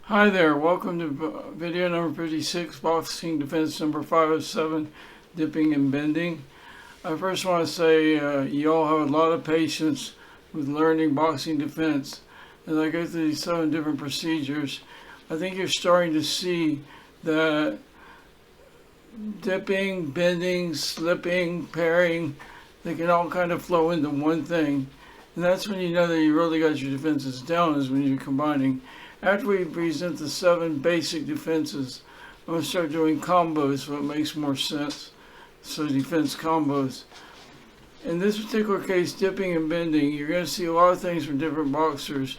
Hi there, welcome to video number 56, boxing defense number 507, dipping and bending. I first want to say you all have a lot of patience with learning boxing defense. As I go through these 7 different procedures, I think you're starting to see that dipping, bending, slipping, parrying, they can all kind of flow into one thing. And that's when you know that you really got your defenses down, is when you're combining. After we present the 7 basic defenses, I'm going to start doing combos so it makes more sense. So defense combos. In this particular case, dipping and bending, you're going to see a lot of things from different boxers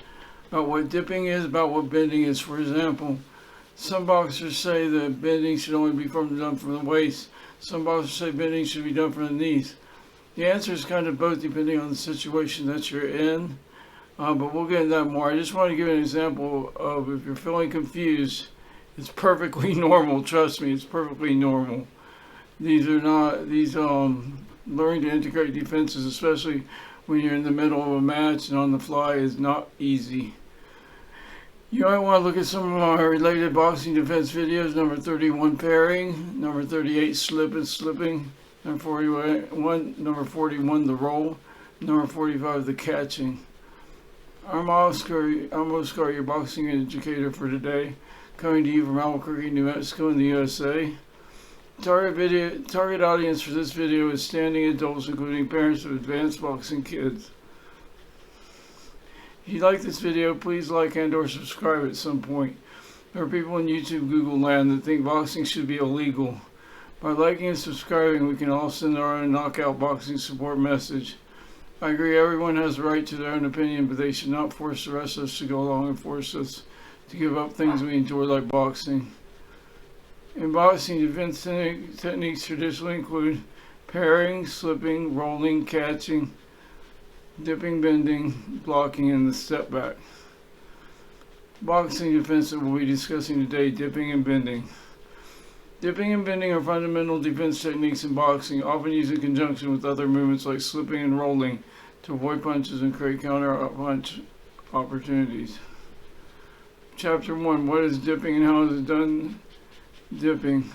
about what dipping is, about what bending is. For example, some boxers say that bending should only be done from the waist. Some boxers say bending should be done from the knees. The answer is kind of both depending on the situation that you're in. But we'll get into that more. I just want to give an example of, if you're feeling confused, it's perfectly normal. Trust me, it's perfectly normal. These learning to integrate defenses, especially when you're in the middle of a match and on the fly, is not easy. You might want to look at some of my related boxing defense videos. Number 31, parrying. Number 38, slipping. Number 41, the roll. Number 45, the catching. I'm Oscar, your boxing educator for today, coming to you from Albuquerque, New Mexico in the USA. Target audience for this video is standing adults, including parents of advanced boxing kids. If you like this video, please like and or subscribe at some point. There are people in YouTube, Google land that think boxing should be illegal. By liking and subscribing, we can all send our own knockout boxing support message. I agree, everyone has the right to their own opinion, but they should not force the rest of us to go along and force us to give up things we enjoy like boxing. In boxing, defense techniques traditionally include parrying, slipping, rolling, catching, dipping, bending, blocking, and the step back. Boxing defense that we'll be discussing today, dipping and bending. Dipping and bending are fundamental defense techniques in boxing, often used in conjunction with other movements like slipping and rolling to avoid punches and create counter-punch opportunities. Chapter 1, what is dipping and how is it done? Dipping.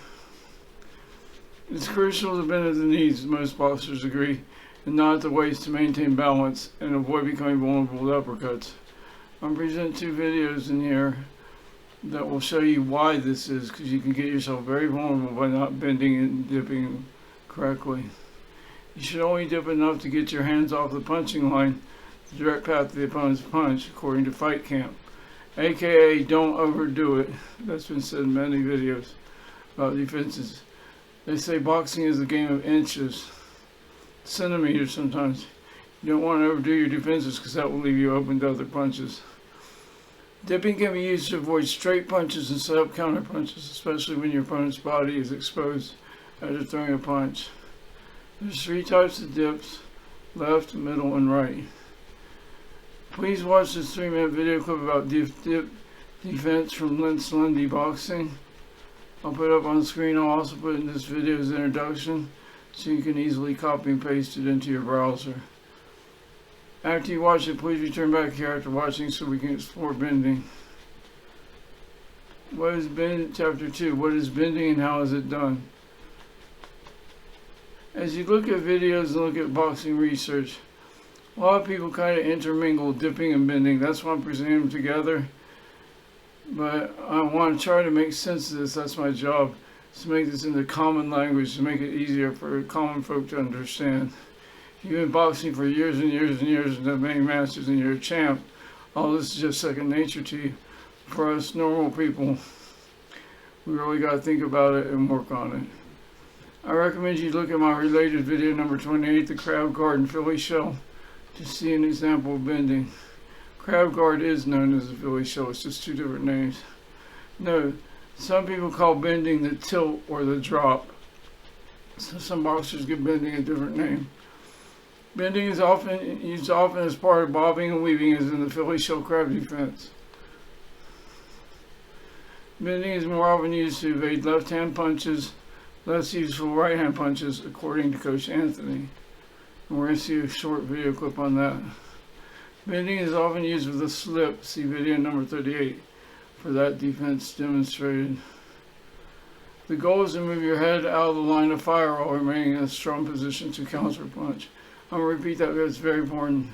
It's crucial to bend at the knees, most boxers agree, and not at the waist to maintain balance and avoid becoming vulnerable to uppercuts. I'm presenting 2 videos in here that will show you why this is, because you can get yourself very vulnerable by not bending and dipping correctly. You should only dip enough to get your hands off the punching line, the direct path to the opponent's punch, according to Fight Camp. AKA, don't overdo it. That's been said in many videos about defenses. They say boxing is a game of inches, centimeters sometimes. You don't want to overdo your defenses because that will leave you open to other punches. Dipping can be used to avoid straight punches and set up counter punches, especially when your opponent's body is exposed after throwing a punch. There's 3 types of dips: left, middle, and right. Please watch this 3-minute video clip about dip defense from Lance Lundy Boxing. I'll put it up on screen. I'll also put in this video's introduction so you can easily copy and paste it into your browser. After you watch it, please return back here after watching so we can explore bending. What is bending? Chapter 2, what is bending and how is it done? As you look at videos and look at boxing research, a lot of people kind of intermingle dipping and bending. That's why I'm presenting them together. But I want to try to make sense of this. That's my job, to make this into common language, to make it easier for common folk to understand. You've been boxing for years and years and years and have many matches and you're a champ. All this is just second nature to you. For us normal people, we really got to think about it and work on it. I recommend you look at my related video number 28, the crab guard and Philly shell, to see an example of bending. Crab guard is known as the Philly shell, it's just 2 different names. No, some people call bending the tilt or the drop. So some boxers give bending a different name. Bending is used as part of bobbing and weaving, as in the Philly shell crab defense. Bending is more often used to evade left-hand punches, less useful right-hand punches, according to Coach Anthony. And we're going to see a short video clip on that. Bending is often used with a slip, see video number 38. for that defense demonstrated. The goal is to move your head out of the line of fire while remaining in a strong position to counterpunch. I'm going to repeat that because it's very important.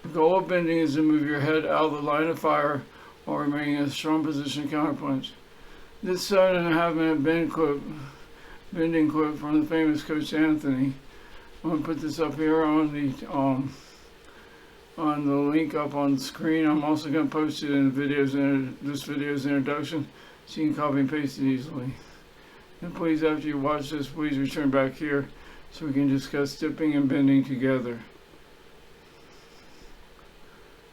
The goal of bending is to move your head out of the line of fire while remaining in a strong position to counterpunch. This 7.5-minute bending clip from the famous Coach Anthony. I'm going to put this up here on the link up on the screen. I'm also going to post it in this video's introduction so you can copy and paste it easily. And please, after you watch this, please return back here so we can discuss dipping and bending together.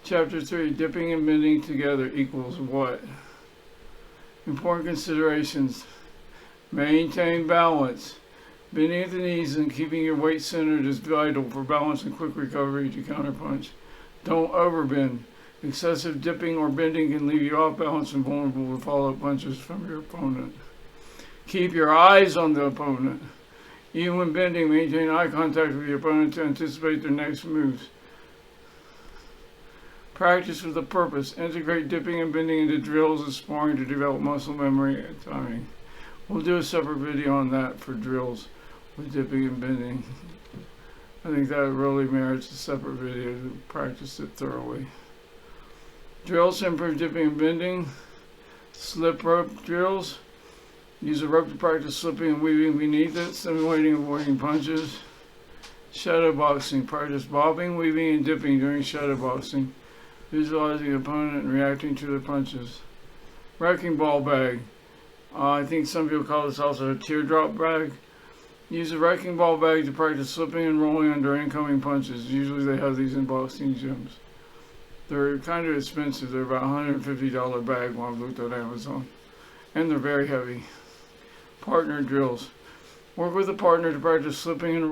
Chapter 3, dipping and bending together equals what? Important considerations. Maintain balance. Bending at the knees and keeping your weight centered is vital for balance and quick recovery to counterpunch. Don't overbend. Excessive dipping or bending can leave you off balance and vulnerable to follow-up punches from your opponent. Keep your eyes on the opponent. Even when bending, maintain eye contact with your opponent to anticipate their next moves. Practice with a purpose. Integrate dipping and bending into drills and sparring to develop muscle memory and timing. We'll do a separate video on that for drills with dipping and bending. I think that really merits a separate video to practice it thoroughly. Drills to improve dipping and bending. Slip rope drills. Use a rope to practice slipping and weaving beneath it, simulating avoiding punches. Shadow boxing. Practice bobbing, weaving, and dipping during shadow boxing. Visualizing the opponent and reacting to their punches. Wrecking ball bag. I think some people call this also a teardrop bag. Use a wrecking ball bag to practice slipping and rolling under incoming punches. Usually they have these in boxing gyms. They're kind of expensive. They're about $150 bag when I've looked at Amazon. And they're very heavy. Partner drills. Work with a partner to practice slipping and